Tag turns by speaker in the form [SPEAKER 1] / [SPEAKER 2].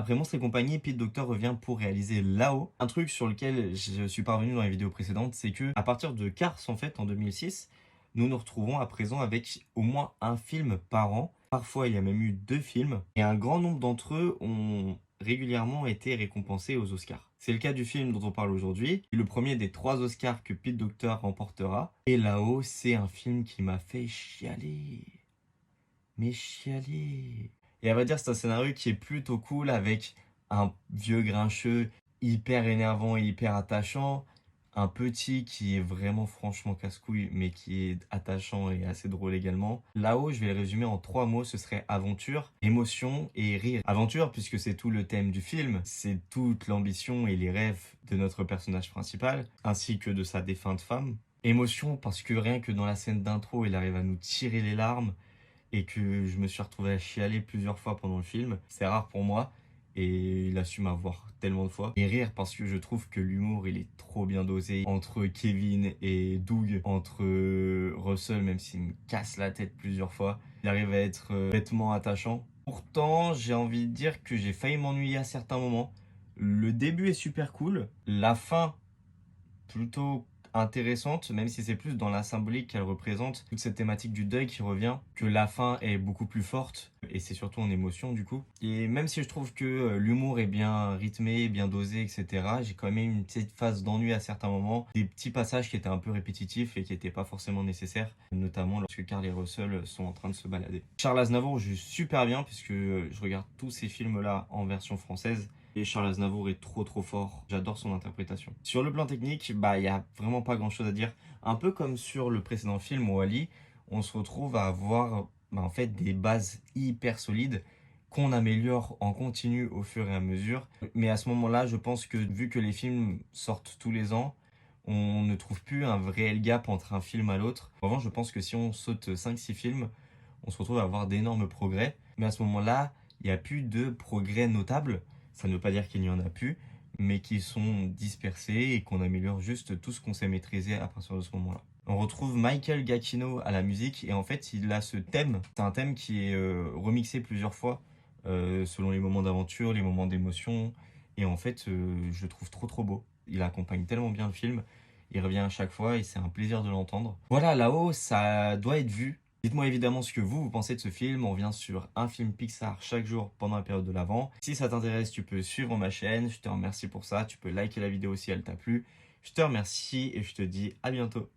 [SPEAKER 1] Après Monstres et compagnie, Pete Docter revient pour réaliser Là-haut. Un truc sur lequel je suis parvenu dans les vidéos précédentes, c'est que à partir de Cars, en fait, en 2006, nous nous retrouvons à présent avec au moins un film par an. Parfois, il y a même eu 2 films. Et un grand nombre d'entre eux ont régulièrement été récompensés aux Oscars. C'est le cas du film dont on parle aujourd'hui, le premier des 3 Oscars que Pete Docter remportera. Et Là-haut, c'est un film qui m'a fait chialer. Mais chialer. Et à vrai dire, c'est un scénario qui est plutôt cool avec un vieux grincheux hyper énervant et hyper attachant, un petit qui est vraiment franchement casse-couille mais qui est attachant et assez drôle également. Là-haut, je vais le résumer en 3 mots, ce serait aventure, émotion et rire. Aventure puisque c'est tout le thème du film, c'est toute l'ambition et les rêves de notre personnage principal, ainsi que de sa défunte femme. Émotion parce que rien que dans la scène d'intro, il arrive à nous tirer les larmes et que je me suis retrouvé à chialer plusieurs fois pendant le film. C'est rare pour moi et il a su m'avoir tellement de fois. Et rire parce que je trouve que l'humour il est trop bien dosé entre Kevin et Doug, entre Russell même s'il me casse la tête plusieurs fois. Il arrive à être bêtement attachant. Pourtant j'ai envie de dire que j'ai failli m'ennuyer à certains moments. Le début est super cool, la fin plutôt intéressante, même si c'est plus dans la symbolique qu'elle représente, toute cette thématique du deuil qui revient, que la fin est beaucoup plus forte, et c'est surtout en émotion du coup. Et même si je trouve que l'humour est bien rythmé, bien dosé, etc., j'ai quand même eu une petite phase d'ennui à certains moments, des petits passages qui étaient un peu répétitifs et qui n'étaient pas forcément nécessaires, notamment lorsque Carl et Russell sont en train de se balader. Charles Aznavour joue super bien, puisque je regarde tous ces films-là en version française, et Charles Aznavour est trop fort. J'adore son interprétation. Sur le plan technique, il y a vraiment pas grand chose à dire. Un peu comme sur le précédent film Wall-E, on se retrouve à avoir en fait des bases hyper solides qu'on améliore en continu au fur et à mesure. Mais à ce moment-là, je pense que vu que les films sortent tous les ans, on ne trouve plus un réel gap entre un film à l'autre. En revanche, je pense que si on saute 5-6 films, on se retrouve à avoir d'énormes progrès. Mais à ce moment-là, il n'y a plus de progrès notables. Ça ne veut pas dire qu'il n'y en a plus, mais qui sont dispersés et qu'on améliore juste tout ce qu'on sait maîtriser à partir de ce moment-là. On retrouve Michael Giacchino à la musique et en fait il a ce thème. C'est un thème qui est remixé plusieurs fois selon les moments d'aventure, les moments d'émotion. Et en fait je le trouve trop beau. Il accompagne tellement bien le film. Il revient à chaque fois et c'est un plaisir de l'entendre. Voilà, Là-haut, ça doit être vu. Dites-moi évidemment ce que vous pensez de ce film. On revient sur un film Pixar chaque jour pendant la période de l'Avent. Si ça t'intéresse, tu peux suivre ma chaîne. Je te remercie pour ça. Tu peux liker la vidéo si elle t'a plu. Je te remercie et je te dis à bientôt.